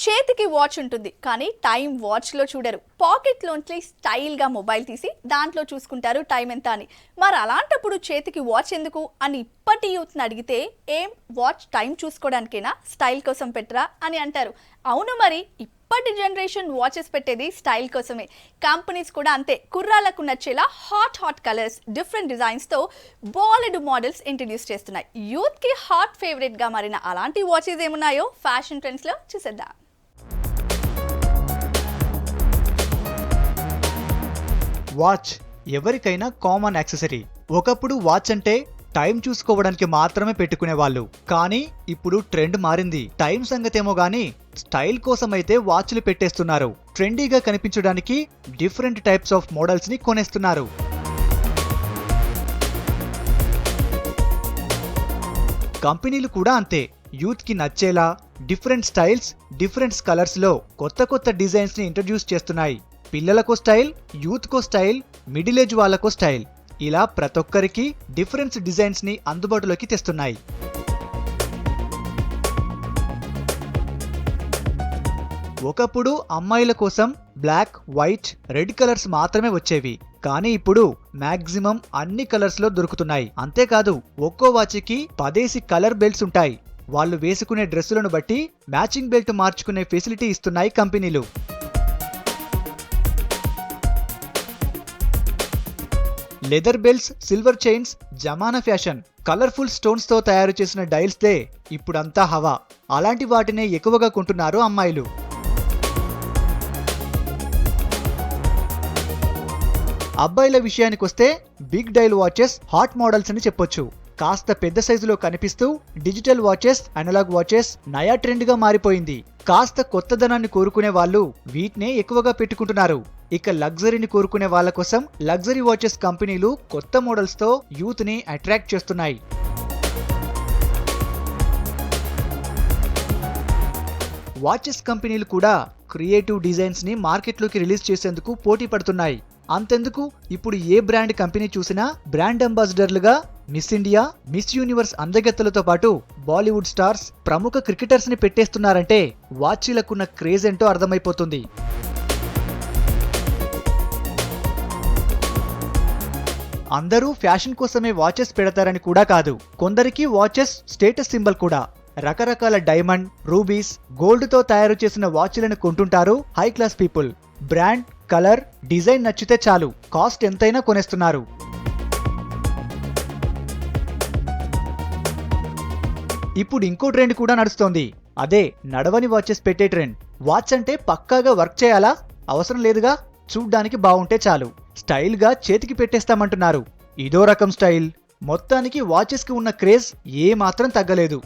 చేతికి వాచ్ ఉంటుంది కానీ టైం వాచ్లో చూడరు. పాకెట్లోంచి స్టైల్గా మొబైల్ తీసి దాంట్లో చూసుకుంటారు టైం ఎంత అని. మరి అలాంటప్పుడు చేతికి వాచ్ ఎందుకు అని ఇప్పటి యూత్ని అడిగితే ఏం వాచ్ టైం చూసుకోవడానికైనా, స్టైల్ కోసం పెట్టరా అని అంటారు. అవును, మరి ఇప్పటి జనరేషన్ వాచెస్ పెట్టేది స్టైల్ కోసమే. కంపెనీస్ కూడా అంతే. కుర్రాలకు నచ్చేలా హాట్ కలర్స్, డిఫరెంట్ డిజైన్స్తో బాలీవుడ్ మోడల్స్ ఇంట్రడ్యూస్ చేస్తున్నాయి. యూత్కి హాట్ ఫేవరెట్గా మారిన అలాంటి వాచెస్ ఏమున్నాయో ఫ్యాషన్ ట్రెండ్స్లో చూసేద్దాం. వాచ్ ఎవరికైనా కామన్ యాక్సెసరీ. ఒకప్పుడు వాచ్ అంటే టైం చూసుకోవడానికి మాత్రమే పెట్టుకునేవాళ్ళు. కానీ ఇప్పుడు ట్రెండ్ మారింది. టైం సంగతేమో గానీ స్టైల్ కోసమైతే వాచ్లు పెట్టేస్తున్నారు. ట్రెండీగా కనిపించడానికి డిఫరెంట్ టైప్స్ ఆఫ్ మోడల్స్ ని కొనేస్తున్నారు. కంపెనీలు కూడా అంతే. యూత్ కి నచ్చేలా డిఫరెంట్ స్టైల్స్, డిఫరెంట్ కలర్స్ లో కొత్త డిజైన్స్ ని ఇంట్రడ్యూస్ చేస్తున్నాయి. పిల్లలకో స్టైల్, యూత్ కో స్టైల్, మిడిల్ ఏజ్ వాళ్ళకో స్టైల్, ఇలా ప్రతి ఒక్కరికి డిఫరెంట్ డిజైన్స్ ని అందుబాటులోకి తెస్తున్నాయి. ఒకప్పుడు అమ్మాయిల కోసం బ్లాక్, వైట్, రెడ్ కలర్స్ మాత్రమే వచ్చేవి. కానీ ఇప్పుడు మాక్సిమం అన్ని కలర్స్ లో దొరుకుతున్నాయి. అంతేకాదు ఒక్కో వాచ్కి 10 కలర్ బెల్ట్స్ ఉంటాయి. వాళ్ళు వేసుకునే డ్రెస్సులను బట్టి మ్యాచింగ్ బెల్ట్ మార్చుకునే ఫెసిలిటీ ఇస్తున్నాయి కంపెనీలు. లెదర్ బెల్ట్స్, సిల్వర్ చైన్స్ జమానా ఫ్యాషన్. కలర్ఫుల్ స్టోన్స్ తో తయారు చేసిన డైల్స్ దే ఇప్పుడంతా హవా. అలాంటి వాటినే ఎక్కువగా కొంటున్నారు అమ్మాయిలు. అబ్బాయిల విషయానికొస్తే big dial watches hot models అని చెప్పొచ్చు. కాస్త పెద్ద సైజులో కనిపిస్తూ డిజిటల్ వాచెస్, అనలాగ్ వాచెస్ నయా ట్రెండ్ గా మారిపోయింది. కాస్త కొత్తదనాన్ని కోరుకునే వాళ్ళు వీటినే ఎక్కువగా పెట్టుకుంటున్నారు. ఇక లగ్జరీని కోరుకునే వాళ్ళ కోసం లగ్జరీ వాచెస్ కంపెనీలు కొత్త మోడల్స్ తో యూత్ ని అట్రాక్ట్ చేస్తున్నాయి. వాచెస్ కంపెనీలు కూడా క్రియేటివ్ డిజైన్స్ ని మార్కెట్లోకి రిలీజ్ చేసేందుకు పోటీ పడుతున్నాయి. అంతెందుకు, ఇప్పుడు ఏ బ్రాండ్ కంపెనీ చూసినా బ్రాండ్ అంబాసిడర్లుగా మిస్ ఇండియా, మిస్ యూనివర్స్ అందగత్తెలతో పాటు బాలీవుడ్ స్టార్స్, ప్రముఖ క్రికెటర్స్ ని పెట్టేస్తున్నారంటే వాచీలకున్న క్రేజ్ ఏంటో అర్థమైపోతుంది. అందరూ ఫ్యాషన్ కోసమే వాచెస్ పెడతారని కూడా కాదు. కొందరికి వాచెస్ స్టేటస్ సింబల్ కూడా. రకరకాల డైమండ్, రూబీస్, గోల్డ్ తో తయారు చేసిన వాచ్లను కొంటుంటారు high class people. Brand, colour, design నచ్చితే చాలు, కాస్ట్ ఎంతైనా కొనేస్తున్నారు. ఇప్పుడు ఇంకో ట్రెండ్ కూడా నడుస్తోంది. అదే నడవని వాచెస్ పెట్టే ట్రెండ్. వాచ్ అంటే పక్కాగా వర్క్ చేయాలా? అవసరం లేదుగా, చూడ్డానికి బాగుంటే చాలు, స్టైల్ గా చేతికి పెట్టేస్తామంటున్నారు. ఇదో రకం స్టైల్. మొత్తానికి వాచెస్ కి ఉన్న క్రేజ్ ఏ మాత్రం తగ్గలేదు.